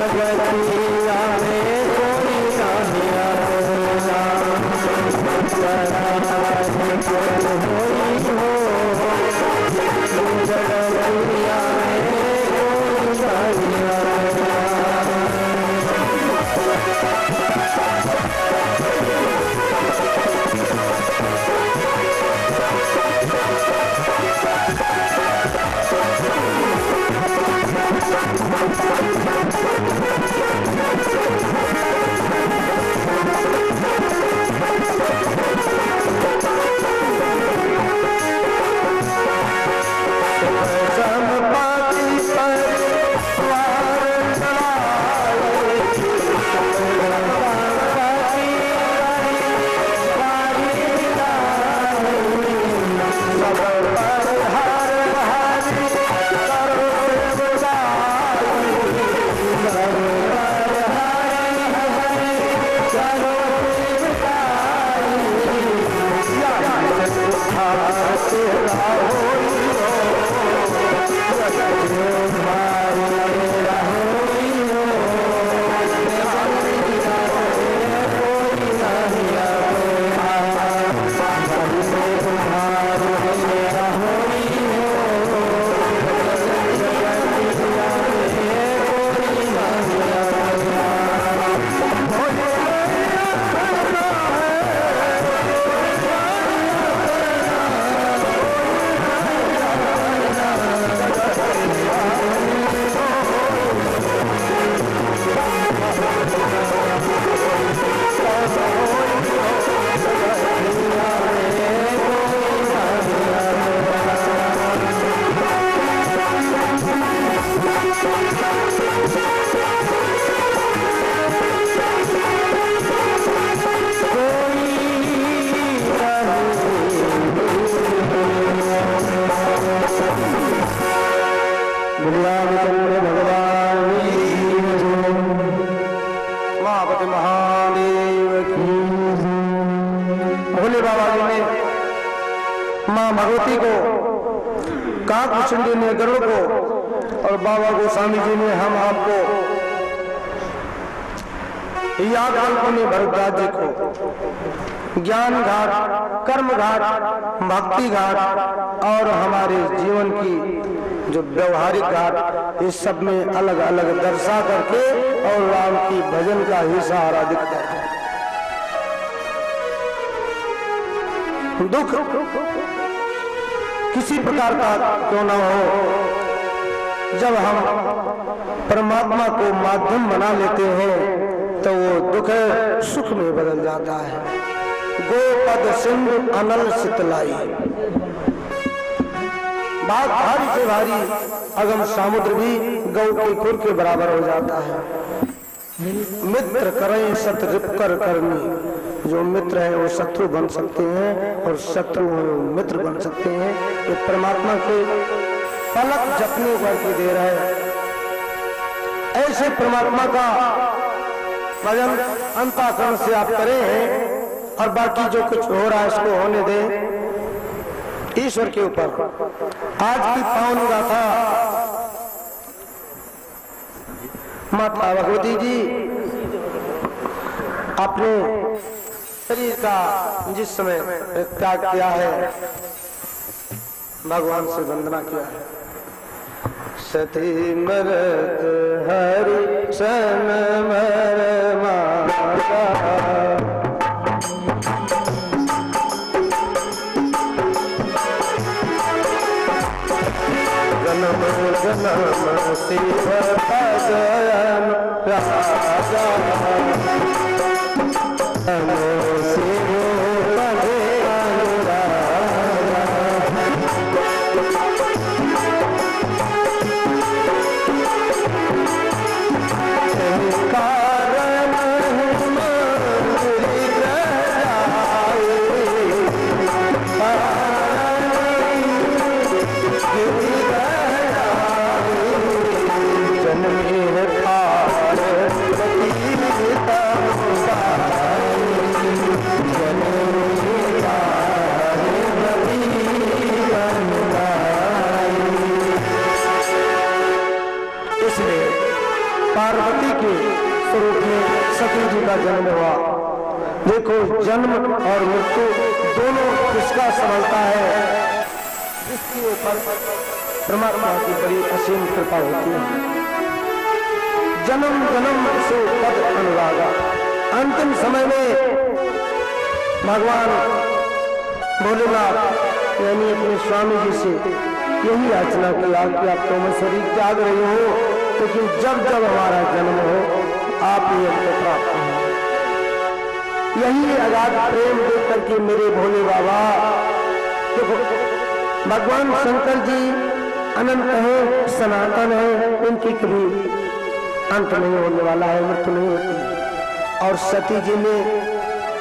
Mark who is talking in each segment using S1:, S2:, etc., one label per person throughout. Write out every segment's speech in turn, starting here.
S1: जगतिया में कोई नहीं अपना, पराई कोई होई हो, जगतिया में कोई नहीं अपना।
S2: काकभूषुंडी ने गरुड़ को और बाबा गोस्वामी जी ने हम आपको, याज्ञवल्क्य ने भरद्वाज जी को ज्ञान घाट, कर्म घाट, भक्ति घाट और हमारे जीवन की जो व्यवहारिक घाट, इस सब में अलग अलग दर्शा करके और राम की भजन का ही सहारा दिखता है। दुख किसी प्रकार का क्यों न हो, जब हम परमात्मा को माध्यम बना लेते हैं तो वो दुख सुख में बदल जाता है। गोपद सिंधु अनल शीतलाई, बात भारी से भारी अगम समुद्र भी गौ के खुर के बराबर हो जाता है। मित्र करें सत रिपकर करनी, जो मित्र है वो शत्रु बन सकते हैं और शत्रु मित्र बन सकते हैं। ये परमात्मा के पलक जपने करके दे रहा है। ऐसे परमात्मा का भजन अंतःकरण से आप करें और बाकी जो कुछ हो रहा है इसको होने दें ईश्वर के ऊपर। आज की पावन गाथा माता भगवती जी अपने शरीर का जिस समय त्याग किया है, भगवान से वंदना किया है। सती मरत हरि सन मर माता, जन्म जन्म शिव भजन राजा, स्वरूप में सती जी का जन्म हुआ। देखो, जन्म और मृत्यु दोनों किसका संभलता है? जिसके ऊपर परमात्मा की बड़ी असीम कृपा होती है। जन्म जन्म से पद अनुरागा। अंतिम समय में भगवान भोलेनाथ यानी अपने स्वामी जी से यही याचना किया कि आप तो मैं शरीर त्याग रही हो, लेकिन जब जब हमारा जन्म हो आप ही हमको प्राप्त हो। यही अगाध प्रेम देख करके मेरे भोले बाबा, देखो भगवान शंकर जी अनंत है, सनातन है, इनकी कभी अंत नहीं होने वाला है, मृत्यु नहीं होती। और सती जी ने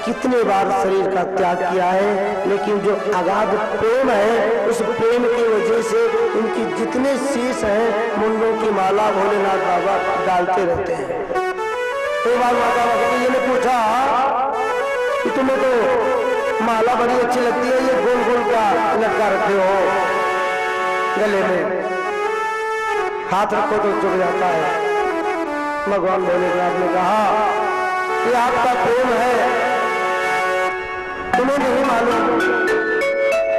S2: कितने बार शरीर का त्याग किया है, लेकिन जो अगाध प्रेम है उस प्रेम की वजह से उनकी जितने शीश हैं मुंडों की माला भोलेनाथ बाबा डालते रहते हैं। एक बार माता भगवती जी ने पूछा कि तुम्हें तो माला बड़ी अच्छी लगती है, ये गोल गोल का लटका रखे हो गले में, हाथ रखो तो चुभ जाता है। भगवान भोलेनाथ ने कहा कि आपका प्रेम है, तुम्हें नहीं मालूम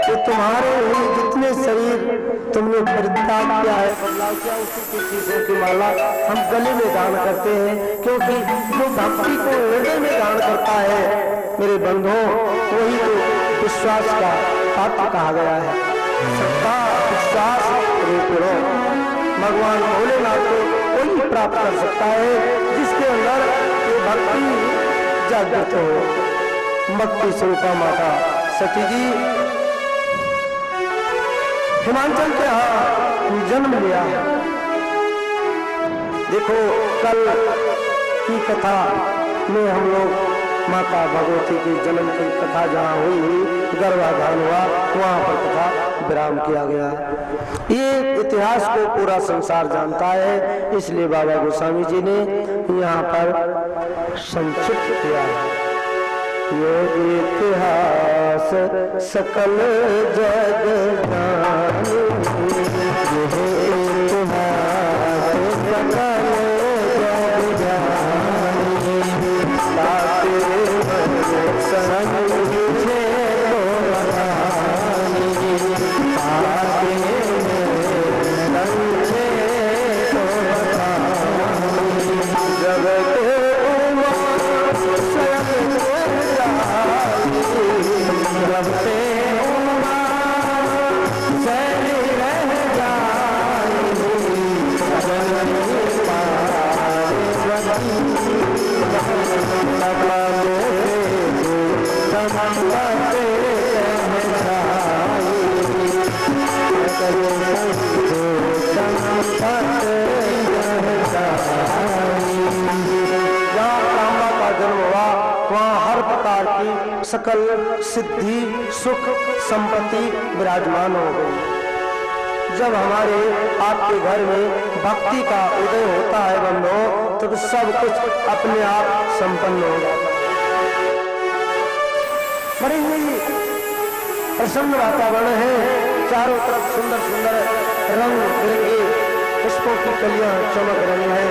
S2: कि तुम्हारे ही जितने शरीर तुमने परित्याग किया है, बदलाव किया, उसी की चीजों की माला हम गले में दान करते हैं, क्योंकि जो भक्ति को हृदय में दान करता है मेरे बंधुओं, वही तो विश्वास का पात्र कहा गया है। सत्ता विश्वास रूपो भगवान भोलेनाथ को वही प्राप्त कर सकता है जिसके अंदर ये भक्ति जागृत हो। भक्ति स्वरूपा माता सती जी हिमाचल के यहाँ जन्म लिया। देखो, कल की कथा में हम लोग माता भगवती की जन्म की कथा जहाँ हुई, गर्भाधान हुआ, वहाँ पर कथा विराम किया गया। ये इतिहास को पूरा संसार जानता है, इसलिए बाबा गोस्वामी जी ने यहाँ पर संक्षिप्त किया है। ये इतिहास सकल जग जाने, ये इतिहास सकल जग जाने, लाते संग मुझे तो बताने, आते संगे तो बताने, जब के जब से सकल सिद्धि सुख संपत्ति विराजमान हो गई। जब हमारे आपके घर में भक्ति का उदय होता है बंधो, तब तो सब कुछ अपने आप संपन्न हो जाता है। बड़ी ही प्रसन्न वातावरण है, चारों तरफ सुंदर सुंदर रंग बिरंगे पुष्पों की कलियां चमक रही हैं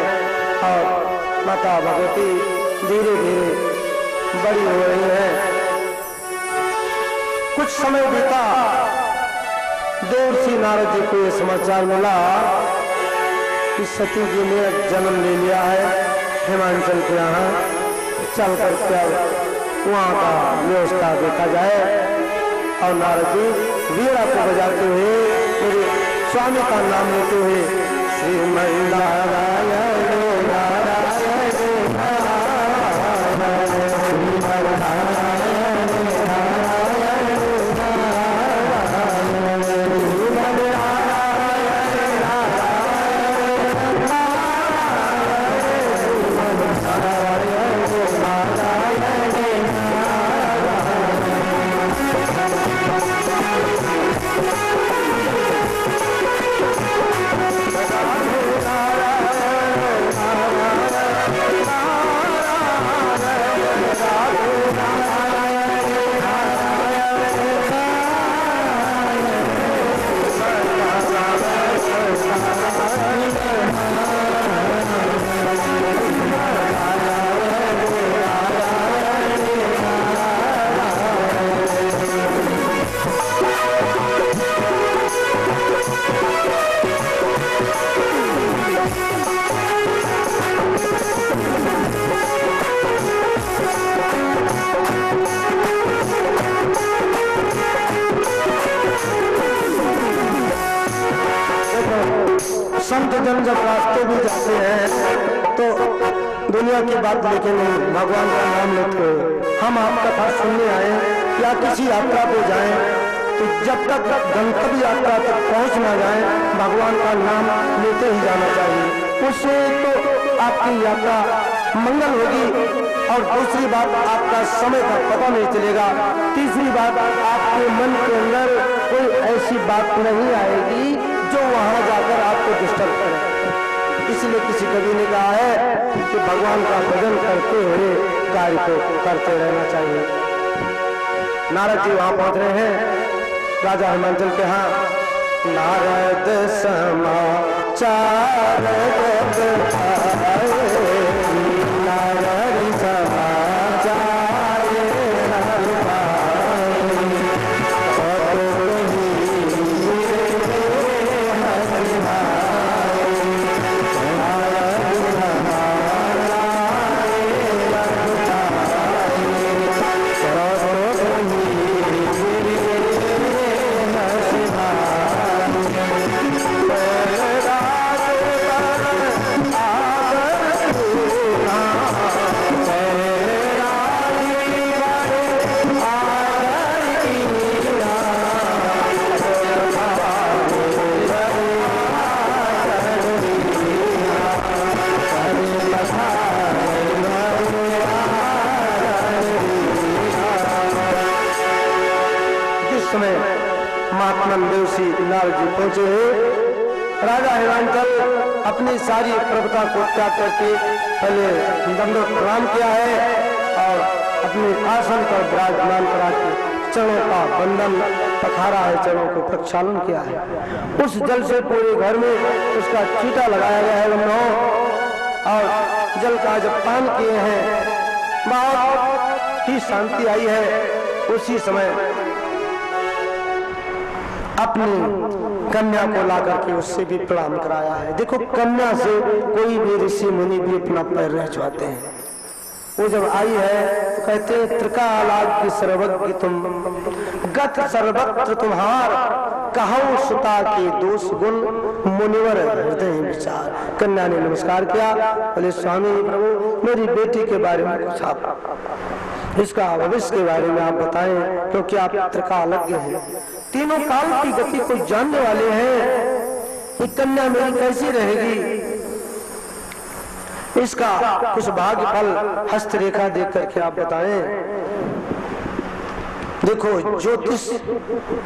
S2: और माता भगवती धीरे धीरे बड़ी हो रही है। कुछ समय बीता, दूर से नारद जी को यह समाचार मिला कि सती जी ने जन्म ले लिया है हिमाचल के यहाँ, चल कर क्या वहाँ का व्यवस्था देखा जाए। और नारद जी वीणा को बजाते हुए मेरे स्वामी का नाम लेते हुए श्रीमन नारायण संत जन जब रास्ते भी जाते हैं तो दुनिया की बात लेके नहीं, भगवान का नाम लेते हुए हम आप कथा सुनने आए या किसी यात्रा पे जाएं तो जब तक गंतव्य यात्रा तक पहुंच ना जाए भगवान का नाम लेते ही जाना चाहिए। उससे तो आपकी यात्रा मंगल होगी और दूसरी बात आपका समय का पता नहीं चलेगा। तीसरी बात आपके मन के अंदर कोई ऐसी बात नहीं आएगी जो वहां जाकर आपको डिस्टर्ब करे। इसलिए किसी कवि ने कहा है कि भगवान का भजन करते हुए कार्य को करते रहना चाहिए। नारद जी वहां पहुंच रहे हैं राजा हिमांचल के यहाँ। नारद समाचार नारद समाचार नारद जी पहुंचे। राजा हिमांचल अपनी सारी प्रभुता को त्याग करके पहले दंडवत प्रणाम किया है और अपने आसन पर विराजमान करा के चरणों का बंधन पखारा है, चरणों को प्रक्षालन किया है। उस जल से पूरे घर में उसका छींटा लगाया गया है लम्हों और जल का जब पान किए हैं बहुत ही शांति आई है। उसी समय अपनी कन्या को ला करके उससे भी प्रणाम कराया है। देखो कन्या से कोई भी ऋषि मुनि भी अपना पैर नहीं छुआते हैं। वो जब आई है तो कहते हैं त्रिकालाग की सर्वज्ञ तुम गत सर्वत्र तुम्हार कहो सुता के दोष गुण मुनिवर हृदय विचार। कन्या ने नमस्कार किया, बोले स्वामी प्रभु मेरी बेटी के बारे में कुछ आप इसका भविष्य के बारे में आप बताएं क्योंकि आप त्रिकालज्ञ हैं, तीनों काल की गति को जानने वाले हैं। ये कन्या मेरी कैसी रहेगी, इसका कुछ भाग्य फल हस्तरेखा देख करके आप बताएं। देखो ज्योतिष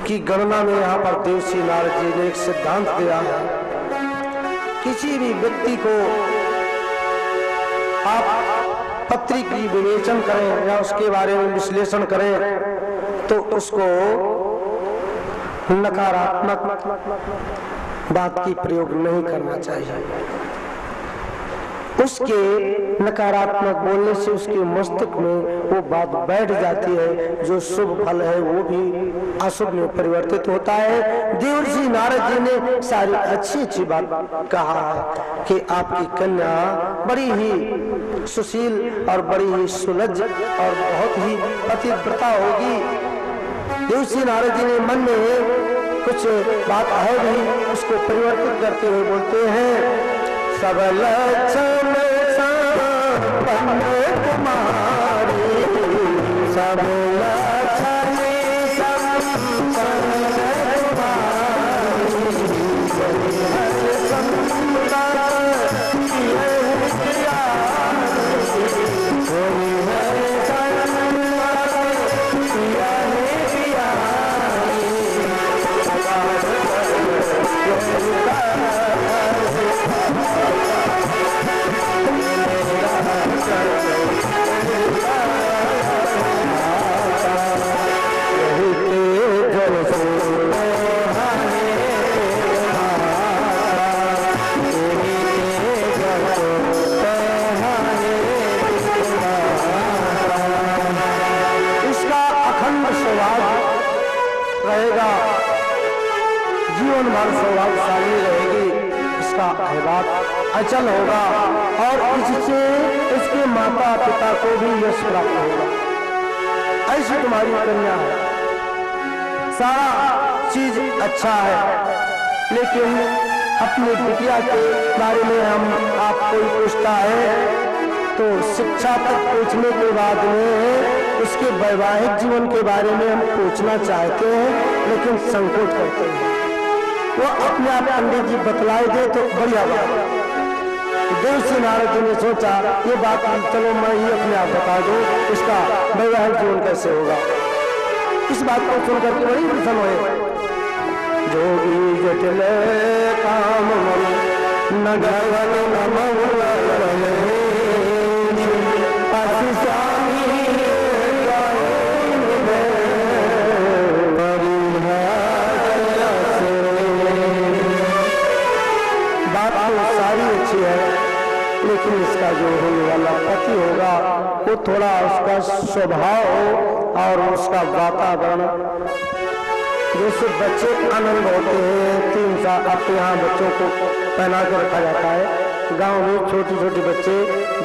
S2: की गणना में यहाँ पर देवसी नारद जी ने एक सिद्धांत दिया है। किसी भी व्यक्ति को आप पत्री की विवेचन करें या उसके बारे में विश्लेषण करें तो उसको नकारात्मक बात की प्रयोग नहीं करना चाहिए। उसके नकारात्मक बोलने से उसके मस्तिष्क में वो बात बैठ जाती है, जो शुभ फल है वो भी अशुभ में परिवर्तित होता है। देवर्षि नारद जी ने सारी अच्छी अच्छी बात कहा है कि आपकी कन्या बड़ी ही सुशील और बड़ी ही सुलज्ज और बहुत ही पतिव्रता होगी। देवर्षि नारद जी ने मन में कुछ बात है भी, उसको परिवर्तित करते हुए बोलते हैं सब लक्षण संपन्न कुमारी सब लक्षण संपन्न सौभाग्यशाली रहेगी, इसका अहवात अचल होगा और इससे इसके माता पिता को भी यश प्राप्त होगा। ऐसी तुम्हारी कन्या है, सारा चीज अच्छा है, लेकिन अपनी बिटिया के बारे में हम आपको पूछता है तो शिक्षा तक पूछने के बाद में उसके वैवाहिक जीवन के बारे में हम पूछना चाहते हैं, लेकिन संकोच करते हैं। वो अपने आप पंडित जी बतलाए दे तो बढ़िया बात। देवसी नारद जी ने सोचा ये बात चलो मैं ही अपने आप बता दूं, उसका वैवाहिक जीवन कैसे होगा। इस बात को सुनकर के बड़ी प्रसन्न हुए। जोगी जटिल काम नगवन लेकिन इसका जो होने वाला पति होगा वो थोड़ा उसका स्वभाव और उसका वातावरण, जैसे बच्चे आनंद होते हैं 3 साल अपने यहाँ बच्चों को पहना कर रखा जाता है। गांव में छोटे छोटे बच्चे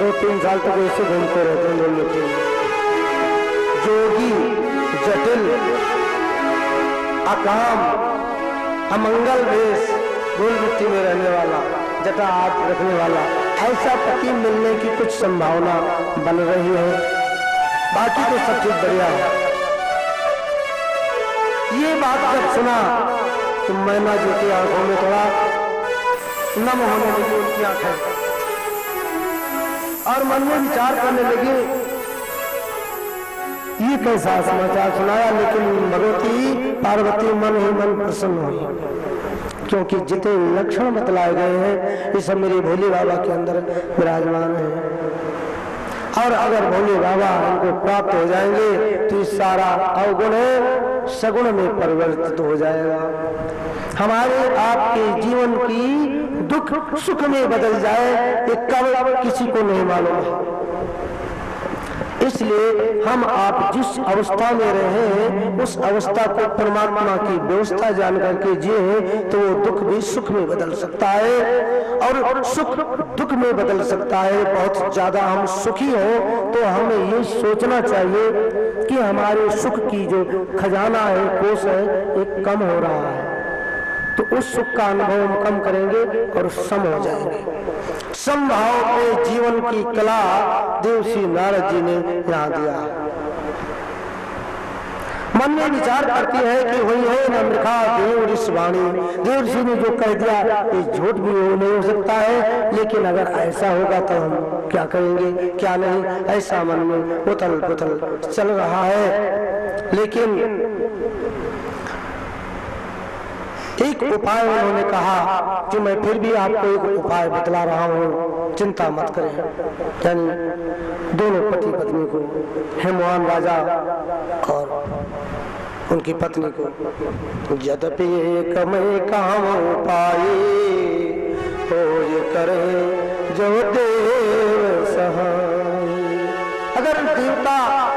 S2: 2-3 साल तक ऐसे घूमते रहते हैं धूल मिट्टी में। जोगी जटिल अकाम अमंगल वेश धूल मिट्टी में रहने वाला जटा हाथ रखने वाला ऐसा पति मिलने की कुछ संभावना बन रही है। बाकी तो सब चीज बढ़िया है। ये बात जब सुना तो मैना जी की आंखों में थोड़ा नम होने लगी उनकी आंखें और मन में विचार करने लगी ये कैसा समाचार सुनाया। लेकिन भगवती पार्वती मन ही मन प्रसन्न हुई, क्योंकि जितने लक्षण बतलाए गए हैं ये सब मेरे भोले बाबा के अंदर विराजमान है। और अगर भोले बाबा हमको प्राप्त हो जाएंगे तो ये सारा अवगुण सगुण में परिवर्तित हो जाएगा। हमारे आपके जीवन की दुख सुख में बदल जाए ये कब किसी को नहीं मालूम है। इसलिए हम आप जिस अवस्था में रहे उस अवस्था को परमात्मा की व्यवस्था जान करके जिए तो वो दुख भी सुख में बदल सकता है और सुख दुख में बदल सकता है। बहुत ज्यादा हम सुखी हो तो हमें ये सोचना चाहिए कि हमारे सुख की जो खजाना है कोष है एक कम हो रहा है, तो उस सुख का अनुभव हम कम करेंगे और सम हो जाएंगे। समभाव पे जीवन की कला देवसी नारद जी ने यहाँ दिया। मन में विचार करती है कि वही है नम्रखा देव ऋषवाणी। देव ऋषि ने जो कह दिया ये झूठ भी नहीं हो सकता है, लेकिन अगर ऐसा होगा तो हम क्या करेंगे क्या नहीं, ऐसा मन में उथल पुथल चल रहा है। लेकिन एक उपाय उन्होंने कहा कि मैं फिर भी आपको एक उपाय बतला रहा हूँ, चिंता मत करें। यानी दोनों पति पत्नी को, हेमवान राजा और उनकी पत्नी को, यद्यपि कमय काम उपाय हो ये करे जो देव सहाय। अगर देवता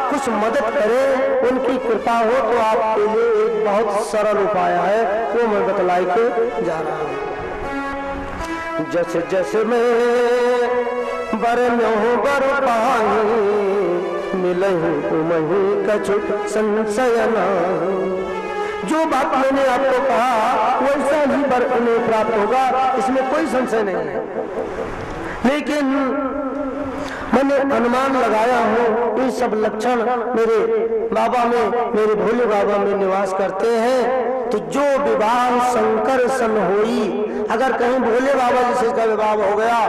S2: कुछ मदद करे उनकी कृपा हो तो आपके लिए एक बहुत सरल उपाय है, वो मैं बतलाई के जा रहा हूँ। जैसे जैसे मैं बर बर पाही मिलहु तुमहि कछु संशय नाही। जो बात मैंने आपको कहा वैसा ही बर उन्हें प्राप्त होगा, इसमें कोई संशय नहीं है। लेकिन मैंने अनुमान लगाया हूँ ये सब लक्षण मेरे बाबा में, मेरे भोले बाबा में निवास करते हैं। तो जो विवाह शंकर सन होई, अगर कहीं भोले बाबा जैसे का विवाह हो गया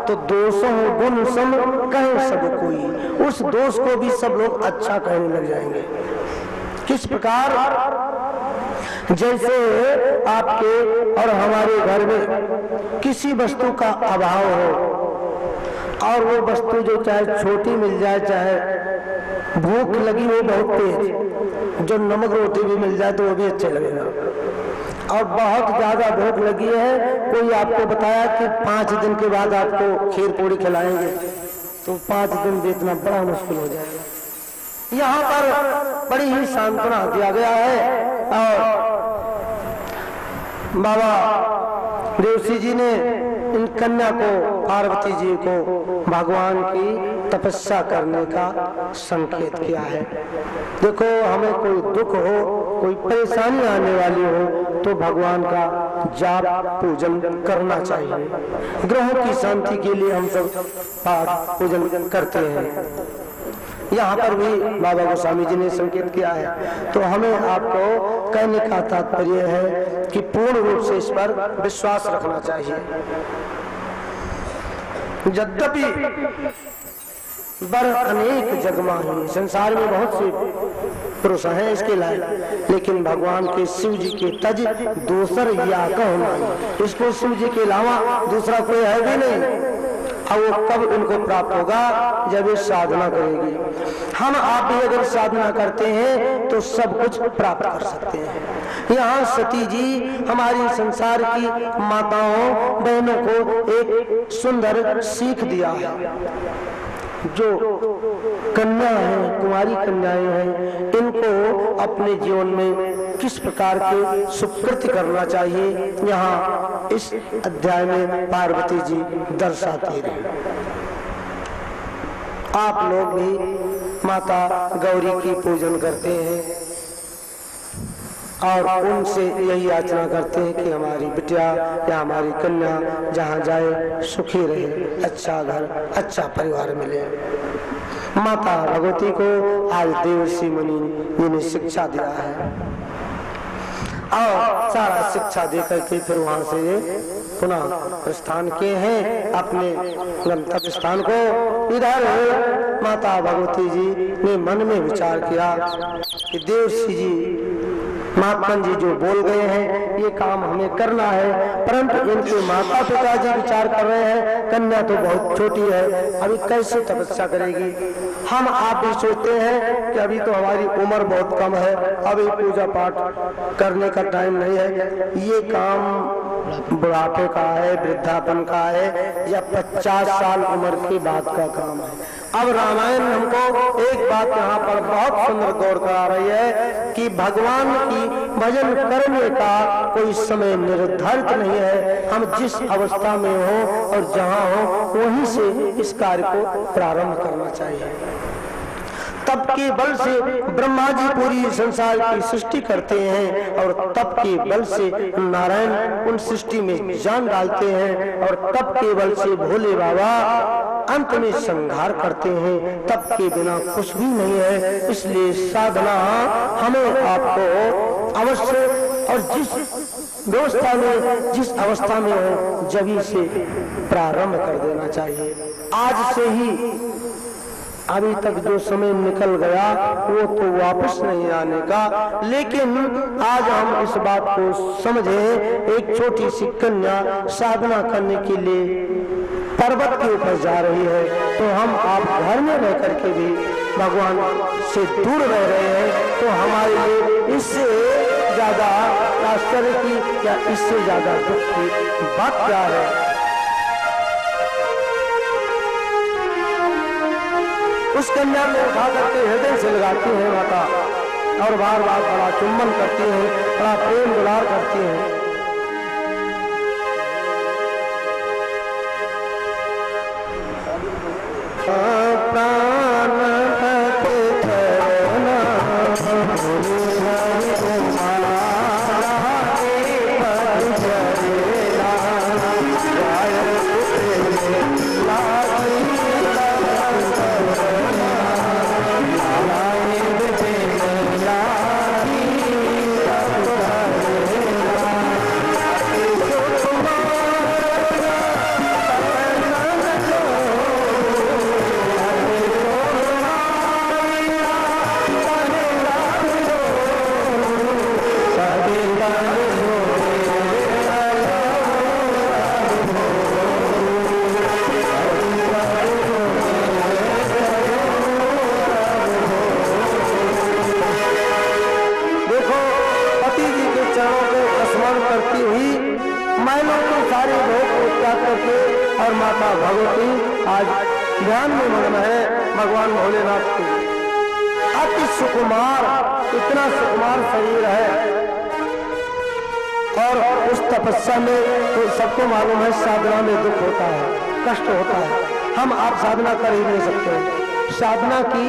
S2: तो दोषों गुण सम कहे सब कोई, उस दोष को भी सब लोग अच्छा कहने लग जाएंगे। किस प्रकार? जैसे आपके और हमारे घर में किसी वस्तु का अभाव हो और वो वस्तु जो चाहे छोटी मिल जाए, चाहे भूख लगी हो बहुत तेज, जो नमक रोटी भी मिल जाए तो वो भी अच्छा लगेगा। और बहुत ज्यादा भूख लगी है, कोई आपको बताया कि 5 दिन के बाद आपको खीर पूरी खिलाएंगे, तो 5 दिन बीतना बड़ा मुश्किल हो जाएगा। यहाँ पर बड़ी ही सांत्वना दिया गया है। और बाबा देवसी जी ने इन कन्या को, पार्वती जी को भगवान की तपस्या करने का संकेत किया है। देखो हमें कोई दुख हो, कोई परेशानी आने वाली हो तो भगवान का जाप पूजन करना चाहिए। ग्रहों की शांति के लिए हम सब पाठ पूजन करते हैं। यहाँ पर भी बाबा गोस्वामी जी ने संकेत किया है। तो हमें आपको कहने का तात्पर्य है कि पूर्ण रूप से इस पर विश्वास रखना चाहिए। यद्यपि बर अनेक जगमाही, संसार में बहुत से पुरुष हैं इसके लायक, लेकिन भगवान के शिव जी के तज दूसर या कहना, इसको शिव जी के अलावा दूसरा कोई है भी नहीं। अब वो कब इनको प्राप्त होगा? जब ये साधना करेगी। हम आप भी अगर साधना करते हैं तो सब कुछ प्राप्त कर सकते हैं। यहाँ सती जी हमारी संसार की माताओं बहनों को एक सुंदर सीख दिया है। जो कन्या है, कुंवारी कन्याएं हैं, इनको अपने जीवन में किस प्रकार के सुकृत्य करना चाहिए, यहाँ इस अध्याय में पार्वती जी दर्शाती है। आप लोग भी माता गौरी की पूजन करते हैं और उनसे यही याचना करते हैं कि हमारी बिटिया या हमारी कन्या जहाँ जाए सुखी रहे, अच्छा घर, अच्छा परिवार मिले। माता भगवती को आज देवर्षि मुनि जी ने शिक्षा दिया है और सारा शिक्षा देकर के फिर वहां से पुनः प्रस्थान किए हैं अपने गंतव्य स्थान को। इधर माता भगवती जी ने मन में विचार किया कि देवर्षि जी महात्मन जी जो बोल गए हैं ये काम हमें करना है, परंतु इनके माता पिता जी विचार कर रहे हैं कन्या तो बहुत छोटी है, अभी कैसे तपस्या करेगी। हम आप भी सोचते हैं कि अभी तो हमारी उम्र बहुत कम है, अभी पूजा पाठ करने का टाइम नहीं है, ये काम बुढ़ापे का है, वृद्धापन का है या 50 साल उम्र के बाद का काम है। अब रामायण हमको एक बात यहाँ पर बहुत सुंदर गौर करा रही है कि भगवान की भजन करने का कोई समय निर्धारित नहीं है। हम जिस अवस्था में हो और जहाँ हो वहीं से इस कार्य को प्रारंभ करना चाहिए। तप के बल से ब्रह्मा जी पूरी संसार की सृष्टि करते हैं और तप के बल से नारायण उन सृष्टि में जान डालते हैं और तप के बल से भोले बाबा अंत में संहार करते हैं। तप के बिना कुछ भी नहीं है। इसलिए साधना हमें आपको अवश्य और जिस व्यवस्था में जिस अवस्था में हो जभी से प्रारंभ कर देना चाहिए। आज से ही अभी तक जो समय निकल गया वो तो वापस नहीं आने का, लेकिन आज हम इस बात को समझे। एक छोटी सी कन्या साधना करने के लिए पर्वत के ऊपर जा रही है, तो हम आप घर में रह करके भी भगवान से दूर रह रहे हैं, तो हमारे लिए इससे ज्यादा आश्चर्य की या इससे ज्यादा दुख की बात क्या है। उस कन्या को उठा करके हृदय से लगाती है माता और बार बार बड़ा चुम्बन करती है, बड़ा प्रेम दुलार करती है। प्राण और माता भगवती आज ध्यान में मग्न है भगवान भोलेनाथ की। अति सुकुमार, इतना सुकुमार शरीर है और उस तपस्या में तो सबको मालूम है साधना में दुख होता है, कष्ट होता है। हम आप साधना कर ही नहीं सकते। साधना की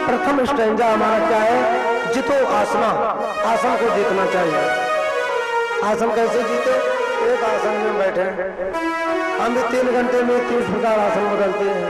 S2: प्रथम स्टैंजा हमारा क्या है? जितो आसना, आसन को जीतना चाहिए। आसन कैसे जीते? एक आसन में बैठे, हम भी 3 घंटे में 30 प्रकार आसन बदलते हैं।